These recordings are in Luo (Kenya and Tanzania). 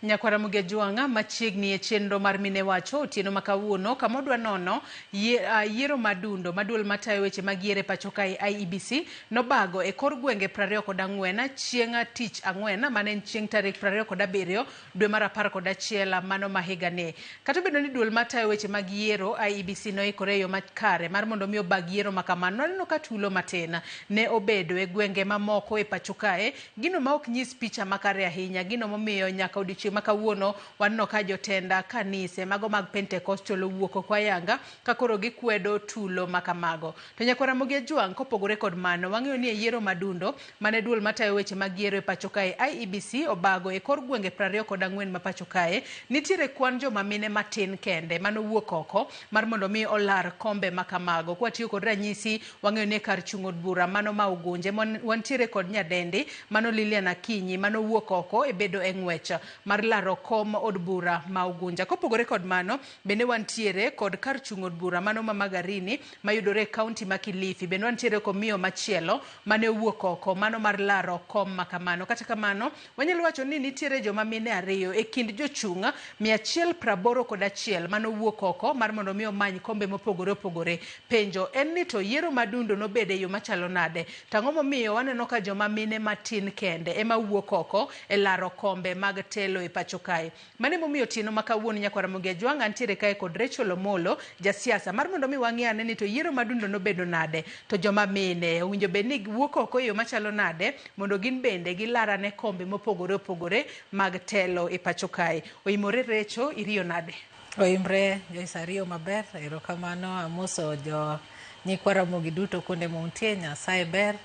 Nyakwara Mugejuanga machiegni e chenro mar mine wacho otieno makawuono kamodwa nono yiero madundo maduol matayo weche mag yiero pacho kae IEBC nobago e kor gwenge 24 chieng' tich ang'wen mane en chieng' tarik 27 dwe mar 11 mano ma higani. Kata bedo ni duol matayo weche mag yiero IEBC noikore e yo makare mar mondo mi obag yiero makamano, aneno ka tulo matin ne obedo e gwenge mamoko e pacho kae, gino ma ok nyis picha makare ahinya, gino momiyo nyaka odiochieng' makawuono wanno ka jotenda kanise mago mag Pentecostal owuok kwa yanga ka koro gikwedo tulo makamago. To Nyakwara Mugejuang kopogore kod mano, wang'eyo ni e yiero madundo mane duol matayo weche mag yiero e pacho kae IEBC obago e kor gwenge 24 ma pacho kae, nitiere kwan joma mine matin kende mano wuok oko mar mondo mi olar kombe makamago. Kwa tiyo kod ranyisi, wang'eyo ni kar chung'o od bura mano ma Ugunje wantiere kod nyadendi mano Lilian Akinyi mano wuok oko e bedo e ng'wech mar laro kom od bura ma Ugunja. Kopogore kod mano, bende wantiere kod kar chung'o od bura mano ma Magarini mayudore e kaunti ma Kilifi. Bende wantiere kod miyo machielo mane wuok oko mano mar laro kom makamano. Kata kamano, wanyalo wacho ni nitiere joma mine ariyo e kind jochung' 181 mano wuok oko mar mondo mi omany kombe mopogore opogore. Penjo en ni to yiero madundo nobede yo machalo nade? Tang'o momiyo waneno ka joma mine matin kende ema wuok oko e laro kombe mag telo e pacho kae. Mane momiyo tieno makawuono Nyakwara Mugejuang antiere kae kod Rachael Omollo, jasiasa, mar mondo mi wang'e ane ni to yiero madundo nobedo nade, to joma mine owinjo bed ni wuok oko e yo machalo nade mondo gin bende gilarane kombe mopogore opogore mag telo e pacho kae. Oimore Recho, iriyo nade? Oimre Joisariyo maber, erokamano, amoso jo Nyakwara Mugi duto kuonde mauntie, Nyasaye ber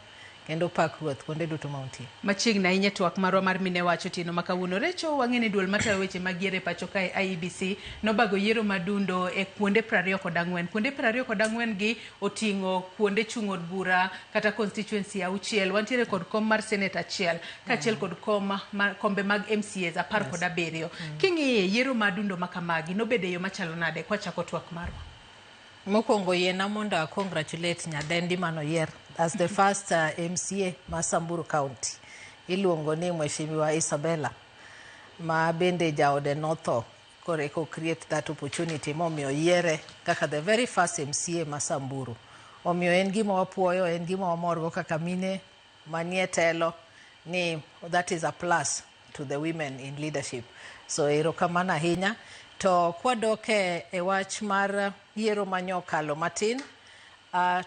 kendo pak ruoth kuonde duto mauntie. Machiegni ahinya twak marwa mar mine wacho tieno makawuono. Recho, wang'e ni duol matayo weche mag yiero e pacho kae IEBC nobago yiero madundo e kuonde 24. Kuonde 24 gi oting'o kuonde chung'o od bura kata constituency 6. Wantiere kod kom mar Senate 1 kaachiel kod kombe mag MCAs 17. King'iye yiero madundo makamagi nobede yo machalo nade kwachako twak marwa? Mokwongo yena mondo a congratulate nyadendi mano yier as the first MCA ma Samburu County. Iluongo ni Mheshimiwa Isabella ma bende jaode notho koreko create that opportunity momiyo yiere kaka the very first MCA ma Samburu. Omiyo en gima wapuoyo, en gima wamorgo kaka mine manie telo ni that is a plus to the women in leadership. So erokamano ahinya. To kwadoke e wach mar yiero manyokalo matin,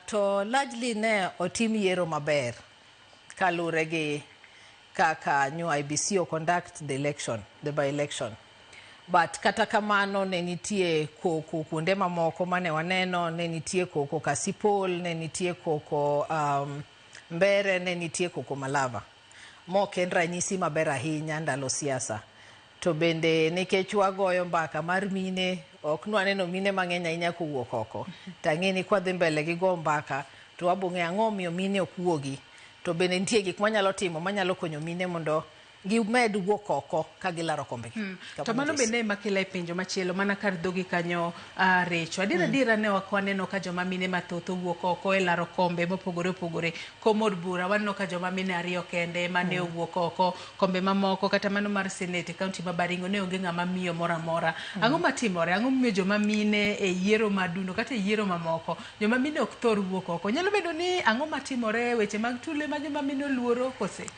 to largely ne otim yiero maber kalure gi kaka new IBC o conduct the election, the by-election. But kata kamano ne nitie koko kuonde mamoko mane waneno, ne nitie koko Kasipol, ne nitie koko Mbere, ne nitie koko Malava. Mok en ranyisi maber ahinya ndalo siasa. To bende nikech wagoyo mbaka mar mine, ok nwaneno mine mang'eny ahinya kowuok oko. Tang'eni kwa dhi mbele gi go mbaka, to wabong'e ang'o miyo mine ok wuogi. To bende nitie gik manyalo timo manyalo konyo mine mondo gimed wuok oko ka gilaro kombe. To mano bende makela e penjo machielo mana kar dhogi kanyo Recho. Adira ne wakwaneno ka joma mine mathoth wuok oko e laro kombe mopogore opogore. Komod bura waneno ka joma mine ariyo kende mane wuok oko, kombe mamoko kata mano mar Senate kaunti ma Baringo ne onge ng'ama miyo mora mora. Ang'o matimore? Ang'o miyo joma mine e yiero madundo kata e yiero mamoko joma mine ok thor wuok oko? Nyalo bedo ni ang'o matimore weche mag tule ma joma mine oluoro kose?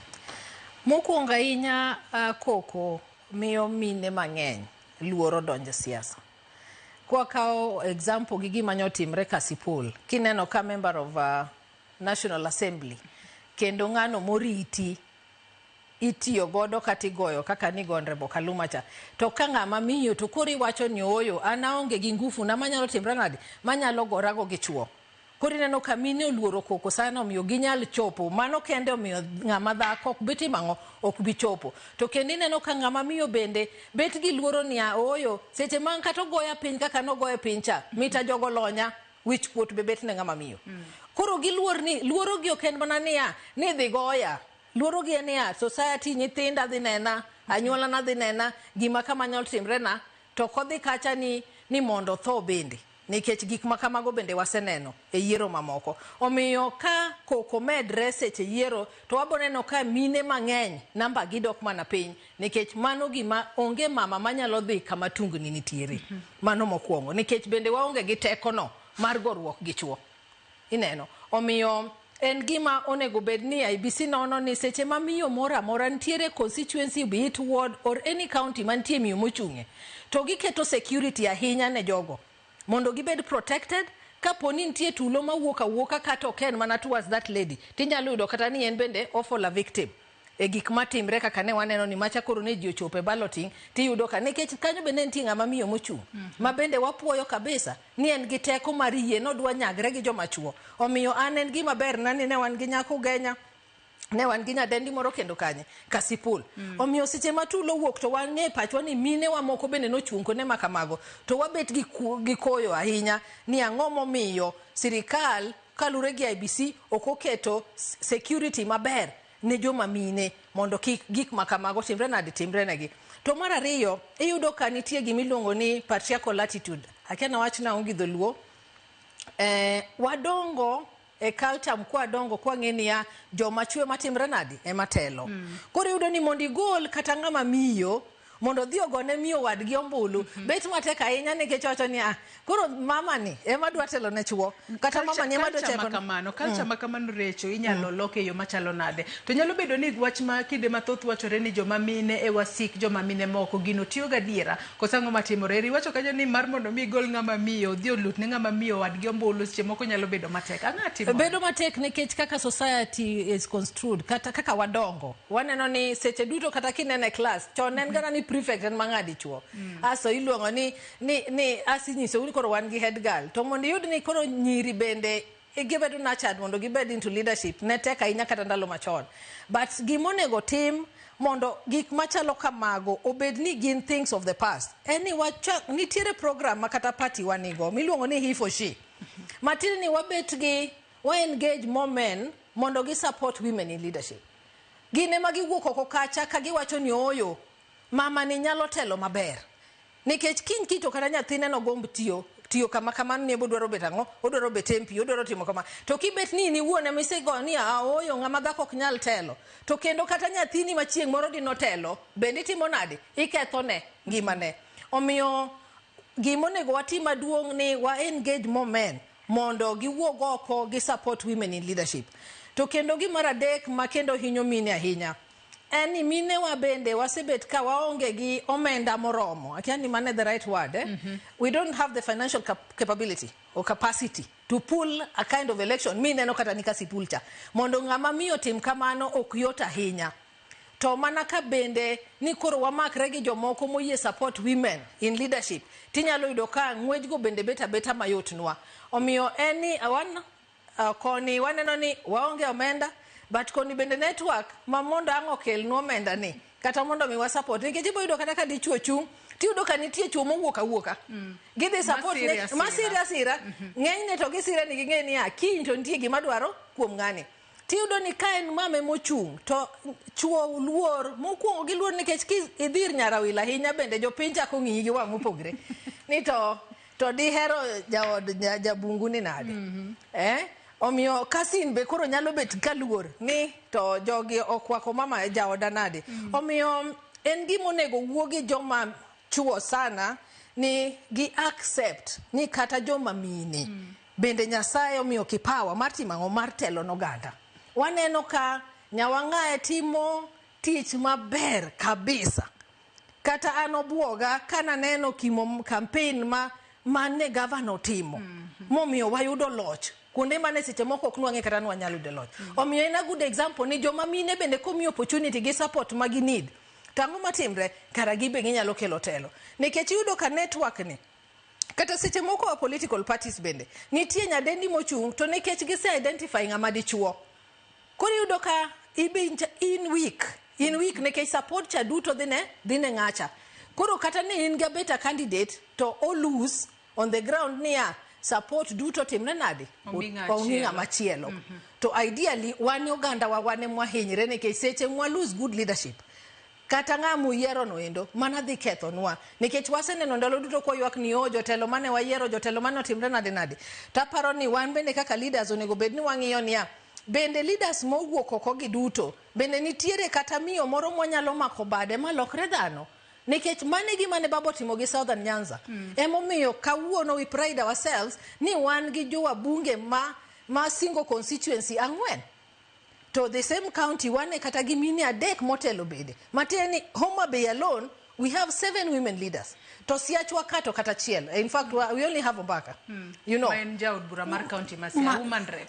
Mokwongo ahinya koko miyo mine mang'eny luoro donjo siasa. Kwa kao example gi gima nyotimre Kasipul, kineno ka member of National Assembly kendo ng'ano moriti itiyo godo katigoyo kaka ni Honorable Kaluma cha, to ka ng'ama miyo to kori wacho ni oyo an aonge gi ngufu na manyalo timre nade manyalo gorago gi chuo. Kori neno ka mine oluoro koko sana omiyo ginyal chopo, mano kende omiyo ng'ama dhako ok biti mang'o ok bi chopo. To kendo neno ka ng'ama miyo bende bet gi luoro niya oyo seche mang kata goya piny kaka nogoye piny cha mita jogo lonya wich kuot be bet ne ng'ama miyo. Koro giluor ni luoro gi ok en mana niya ni dhi goya, luoro gi niya society nyithinda dhi nena, anyuola na dhi nena, gima kama nyalo timre na to kodhi kacha ni mondo tho bende. nikech gik ma kamago bende waseneno e yiero mamoko. Omiyo ka koko medre seche yiero to waboneno ka mine mang'eny namba gi dok mana piny nikech mano gima onge mama manyalo dhi kama tungni nitiere. Mano mokwongo nikech bende waonge gi tekono mar goruok gi chuo. Ineno. Omiyo en gima onego bed ni IBC nono ni seche ma miyo mora mora nitiere constituency, be it ward or any county mantie miyo mochung'e, to giketo security ahinya ne jogo mondo gibed protected. Kaponi nitie tulo mawuok awuoka kata ok en mana towards that lady, tinyalo yudo kata ni en bende awful a victim e gik matimre kaka ne waneno ni macha koro ne ji ochopo e balloting, tiyudo ka nikech kanyo bende nitie ng'ama miyo mochung' ma bende wapuoyo kabisa ni en gi teko mar yie nodwa nyagre gi joma chuo. Omiyo an en gima ber na ni ne wan gi nyako Genya, ne wan gi nyadendi moro kendo kanye Kasipul. Omiyo seche ma tulo wuok to wang'e pachwa ni mine wa moko bende nochung' kone makamago, to wabet gi koyo ahinya ni ang'o momiyo sirikal kalure gi IBC ok oketo security maber ne joma mine mondo kik gik makamago timre negi. To mar ariyo, iyudo ka nitie gimiluongo ni patriarchal attitude. Akiana wach na ongi dholuo. Wadongo e culture mkwa dongo kwa ng'eni ya joma chwe matimre nadi e matelo. Koro iyudo ni mondo igol kata ng'ama miyo mondo dhi ogone miyo wadgi ombulu bet matek ahinya nikech wacho ni koro mama ni ema dwa telo ne chuo kata mama ni ema dwa telo kamano. Culture makamano Recho inyalo loke yo machalo nade. To nyalo bedo ni wach ma kinde mathoth wachore ni joma mine e wasik joma mine moko gino tiyo gadiera kosango matimore. Riwacho kanyo ni mar mondo mi gol ng'ama miyo dhi olut ne ng'ama miyo wadgi ombulu seche moko nyalo bedo matek. Ang'ati bedo matek nikech kaka society is construed kata kaka wadongo waneno ni seche duto kata kinene class chon en gana ni prefect en mang'adi chuo. Aso iluongo ni asinyiso uni koro wan gi head girl. To mondo yud ni koro nyiri bende gibedo nurtured mondo gibed into leadership ne tek ahinya kata ndalo machon. But gimonego tim mondo gik machalo kamago obed ni gin things of the past. Nitiere program makata party wanigo miluongo ni he for she. Matini ni wabet gi engage more men mondo gi support women in leadership. Gine magiwuok oko kacha ka giwacho ni oyo mama ni nyalo telo maber. Nikech kito kata nyathine no gomb tiyo kama kamano ni bodwaro bet ang'o, odwaro bet MP, odwaro timo kama. To kibet ni wuone misego ni oyo ng'ama dhako ok nyal telo. To kendo kata nyathini machieng' moro dino telo, bende timo nade? Ikethone ngimane. Omiyo gimonego watim maduong' ni wa engage more men mondo giwuog oko gi support women in leadership. To kendo gi mar adek ma kendo hinyo mine ahinya. Eni mine wa bende wasebet ka waonge gi omenda moromo. Akiani mane the right word. We don't have the financial capability or capacity to pull a kind of election. Mine no kata nika sipulcha. Mondo ng'ama miyo tim kamano ok yot ahinya. To mana ka bende ni koro wamakre gi jomoko moyie support women in leadership. Tinyalo yudo ka ng'wejgo bende beta mayot nwa. Omiyo eni koni waneno ni waonge omenda. But koni bende network ma mondo ang'o kel no omenda ni kata mondo mi wa support nikech ibo yudo kata ka dichuo chung ti yudo ka nitie chuo mowuok awuoka gidhi support ne masira ng'enyne to gisira ni ging'e ni kiny to nitie gima dwaro kuom ng'ani ti yudo ni ka en mame mochung to chuo luor mokuongo gi luor nikech idhir nyarawila ahinya bende jopiny chako ng'iyi gi wang' mopogre ni to dihero jaod jabungu ni nade Omiyo kasin be koro nyalo bet kaluor ni to jogi okwako mama jaoda nade. Omiyo en gimonego wuogi joma chuo sana ni gi accept ni kata joma mine. Bende Nyasaye omiyo kipawa mar timo mar telo noganda. Waneno ka nyawang'ae timo tich maber kabisa. Kata anobuoga kana neno kimo campaign mane governor timo. Momiyo wayudo loch. Kunde mane seche moko ok nwang'e kata nwanyalo de loch. Omiyo en a good example ni joma mine bende komi opportunity gi support magi need. Tang'o matimre kara gibe ginyalo kelo telo. Nikech yudo ka network ni kata seche moko wa political parties bende nitie nyadendi mochung' to nikech gise identify ng'ama dichuo. Koro yudo ka in week nikech support cha duto dhine ng'acha. Koro kata ni in ga beta candidate to lose on the ground niya support duto timne nade ong'inga machielo. To ideally wan oganda wa wane mwahinyre nikech seche mwa lose good leadership kata ng'amu yiero no endo mana dhi kethonwa nikech waseneno ndalo duto koywak ni jotelo mane wayiero jotelo mane otimre nade taparo ni wan bende kaka leaders onego bed ni wang'iyo niya bende leaders mowuok oko gi duto bende nitiere kata miyo moro mwanyalo mako bade malokre dhano nikech mane gima ne babo timo gi Southern Nyanza emomiyo kawuono we pride ourselves ni wan gi jowabunge ma single constituency 4 to the same county wane kata gi mine 3 motelo bede matieni ni Homa Bay alone we have 7 women leaders to siachwa kato kata chiel in fact we only have Obaka you know when jaud bura mar county masia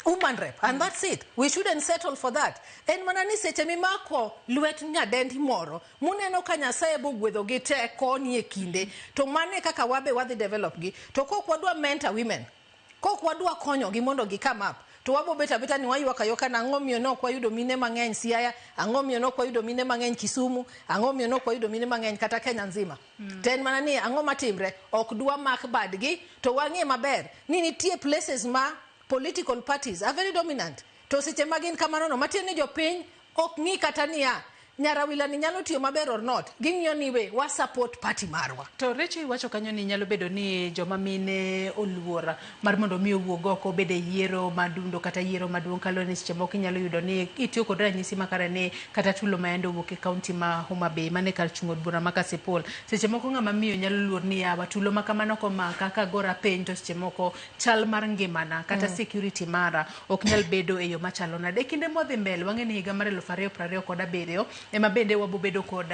woman rep and that's it we shouldn't settle for that en manani seche mimako lwet nyadendi moro muneno ka Nyasaye bo gwedho gi teko ni e kinde to mane kaka wabe wadhi develop gi to kok wadwa mentor women kok wadwa konyo gi mondo gi come up to wabo beta ni wayuaka yoka na ng'omio no kwa yudo mine mang'eny Siaya ang'omio no kwa yudo mine mang'eny Kisumu ang'omio no kwa yudo mine mang'eny kata Kenya nzima ten mana ni ang'oma timre ok dwa mak badgi to wang'e maber ni nitie places ma political parties are very dominant to seche magin kamano no matieni jopiny ok ng'i kata niya Nyarawila ni nyalo tiyo maber or not ging'iyo ni we wa support party marwa to Rachael wacho kanyo ni nyalo bedo ni joma mine oluora mar mondo mi owuog oko bede yiero madundo kata yiero maduong' kalo ni seche moko nyalo yudo ni itiyo kod ranyisi makare ni kata tulo maendo wuok e county ma Homa Bay mane kar chung'o od bura maka Sepol seche moko ng'ama miyo nyalo luor ni yawa tulo makamano komaka ka gora piny to seche moko chal mar ngimana kata security mara ok nyal bedo e yo machalo nade kinde modhi mbele wang'e ni higa mar 2027 ema bende wabobedo kod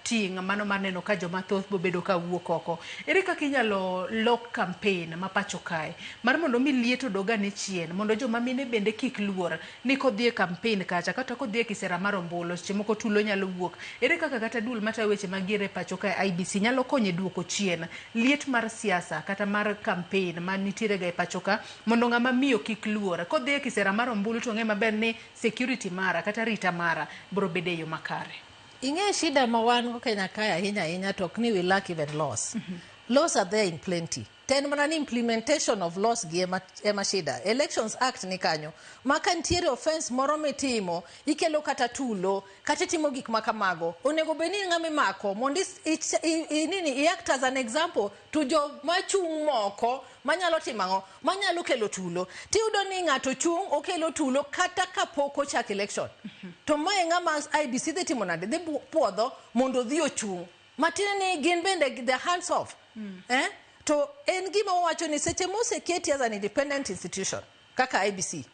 ting' mano mar neno ka joma thoth bobedo ka wuok oko ere kaka inyalo lok campaign ma pacho kae mar mondo mi lieto doga ne chien mondo joma mine bende kik luor ni kodhi e campaign kacha kata kodhi e kisera mar ombulu seche moko tulo nyalo wuok ere kaka kata dul mata weche magiere pacho kae IBC nyalo konye duoko chien liet mar siasa kata mar campaign ma nitiere ga e pacho ka mondo ng'ama miyo kik luor kodhi e kisera mar ombulu to ng'e maber ni security mara kata rita mara bro bede yo kare inge shida ma wan go Kenya kaya hinya to ni we lack even laws laws are there in plenty ten mana ni implementation of laws gi ema shida Elections Act ni kanyo maka ntiere offense moro mitimo ikelo kata tulo kata timo gik makamago onego beni ng'ame mako mondo i act as an example to jo machung' moko manyalo timango manyalo kelo tulo tiyudo ni ng'ato chung' okelo tulo kata kapoko chak election to mae ng'ama IBC dhi timo nade dhi puodho mondo dhi ochung' matine ni gin bende the hands off to en gima wacho ni seche moseketi as an independent institution kaka IBC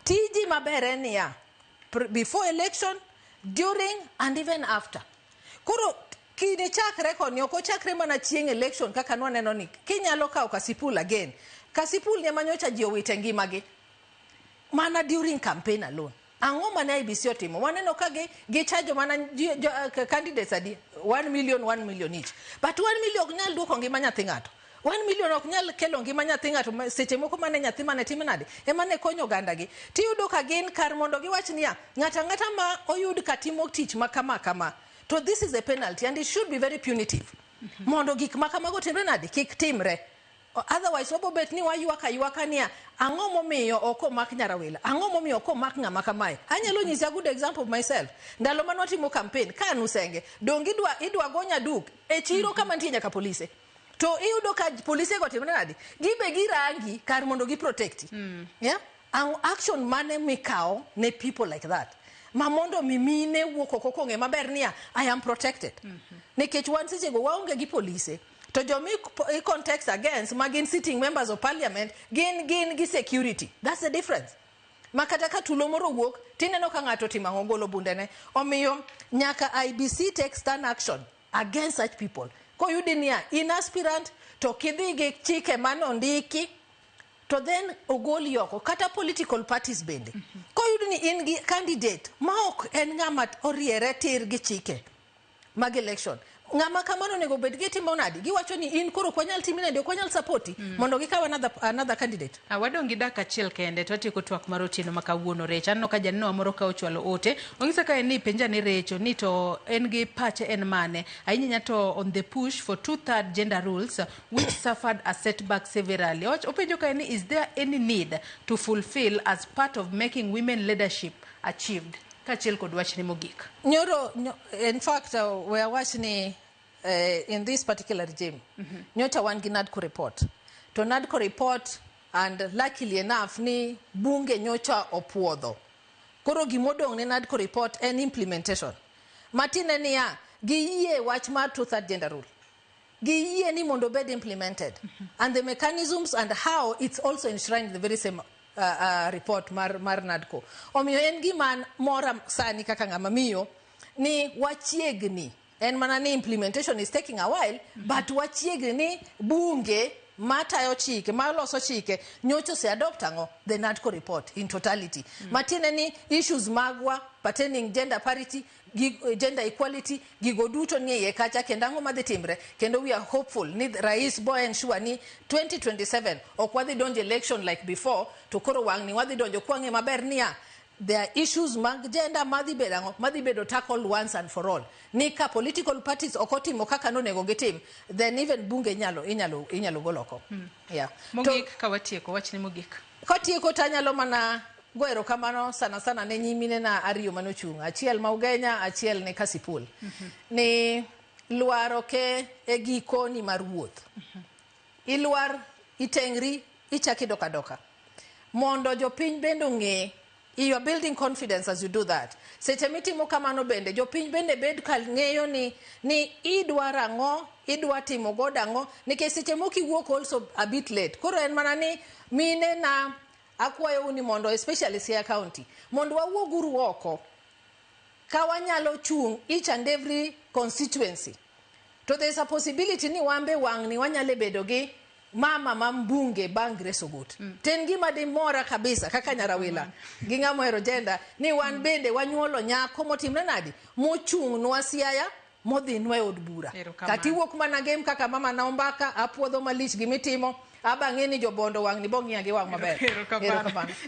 tiji maber en ya before election during and even after koro kine chakre koni oko chakre mana chieng' election kaka nwaneno ni kinyalo kawo Kasipul again Kasipul ne manyocha ji owite ngimagi mana during campaign alone ang'o mane IBC otimo waneno ka gi charge mana candidates adi 1 million each but 1 million ok nyal duoko ngima nyathi ng'ato 1 million ok nyal kelo ngima nyathi ng'ato seche moko mane nyathi mane tim nade emane konyo ganda gi tiyudo ka gin kar mondo giwach niya ng'ata ma oyud katimo tich makama to this is a penalty and it should be very punitive mondo gik makamago timre nade kik timre otherwise wabobet ni wayuaka niya ang'o momiyo oko mak Nyarawila ang'o momiyo oko mak ng'ama kamae anyalo nyisi a good example of myself ndalo mane watimo campaign ka nusenge dong idwa gonya duk e chiro kama nitie nyaka polise to iyudo ka polise go timre nade gibe girangi kar mondo gi protect yeah action mane mikao ne people like that ma mondo mimine wuok oko kong'e maber niya I am protected nikech wan seche go waonge gi polise to jomi context against magin sitting members of parliament gin gi security that's the difference makata ka tulo moro wuok tineno ka ng'ato timango golo bundene omiyo nyaka IBC take stand action against such people ko yudi niya in aspirant to kidhi gi chike manondiki to then ogoli yoko kata political parties bende ko yudi ni in gi candidate ma ok en ng'ama oriere tir gi chike mag election ng'ama kamano nego bed gitimo nadi giwacho ni in koro kwanyal timine ndio kwanyal supporti mondo gikawa another candidate wadongi dak achiel kende to tieko twak mar otieno makawuono Recha anno ka janno amoro ka ochwalo ote ongisa ka ni penja ni Recho ni to en gi pache en mane ahinya to on the push for 2/3 gender rules which suffered a setback severally openjo ka ni is there any need to fulfill as part of making women leadership achieved Kachel kod wachni mogik. Nyoro, in fact, we are watching in this particular regime. Nyocha wan gi NADCO report. To NADCO report, and luckily enough, ni bunge nyocha opuodho. Koro gimodong ni NADCO report and implementation. Matine niya, giye wach mar two-third gender rule. Giye ni mondo bed implemented. And the mechanisms and how it's also enshrined in the very same report mar NADCO. Omiyo en gima mora sani kaka ng'ama miyo ni wachiegni. En mana ni implementation is taking a while, but wachiegni ni bunge matayo chike, maloso chike, nyocho se adoptango the NADCO report in totality. Matine ni issues magwa pertaining gender parity, gender equality, gigo duto niye kacha kendango madhi timre, kendo we are hopeful ni rais bo ensure ni 2027 okwadhi donje election like before, to koro wang ni wadhi donjo kwange maber niya, there are issues mag gender madhi bedo tackle once and for all. Nika political parties okotimo kaka nonego gitim, then even bunge inyalo goloko. Yeah. Mogik kawatieko wachni mogik. Kotieko tanyalo mana goero kamano sana ne nyimine na ariyo manochung. Achiel ma Ugenya, achiel ne Kasipul. Ni luaro ke egiko ni mar wuoth. Iluar itengri ichaki doka. Mondo jopiny bendo ng'e, you are building confidence as you do that. Seche mitimo kamano bende jopiny bende bed kal ng'eyo ni idwa rango, idwa timo godango, nikech seche moki wuok also a bit late. Koro en mana ni mine na akwayo uni mondo, especially Siaya County, mondo wawuoguru oko ka wanyalo chung each and every constituency. To there's a possibility ni wambe wang ni wanyale bedogi mama mambunge bang Resogut. Tengi madimora kabisa kaka nyarawila. Ginga moero gender ni wan bende wanyuolo nyako motimre nadi mochung nwa Siaya modhi nwe od bura. Kati wuok mana game kaka mama naombaka apuodho malich gimitimo abange ni jobondo wang ni bongi agi wang maber.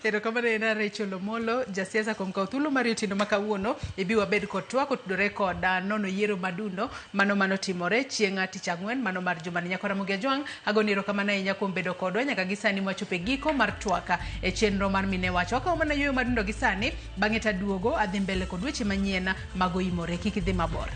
Erokamano ena Rachael Omollo, jasiasa kuom kawo thuolo mar otieno makawuono ibiwa bed kod Twak otudore kod nono yiero madundo mano timore chieng' tich ang'wen mano mar jumani nyako Ramogi Ajwang'. Agoni erokamano ahinya kuom bedo kodwa nyaka gisani mwachope giko mar Twak e chenro mar mine wacho. Akawo mana yueyo madundo gisani bang'e taduogo adhi mbele kod weche manyien mago imore, kik idhi mabor.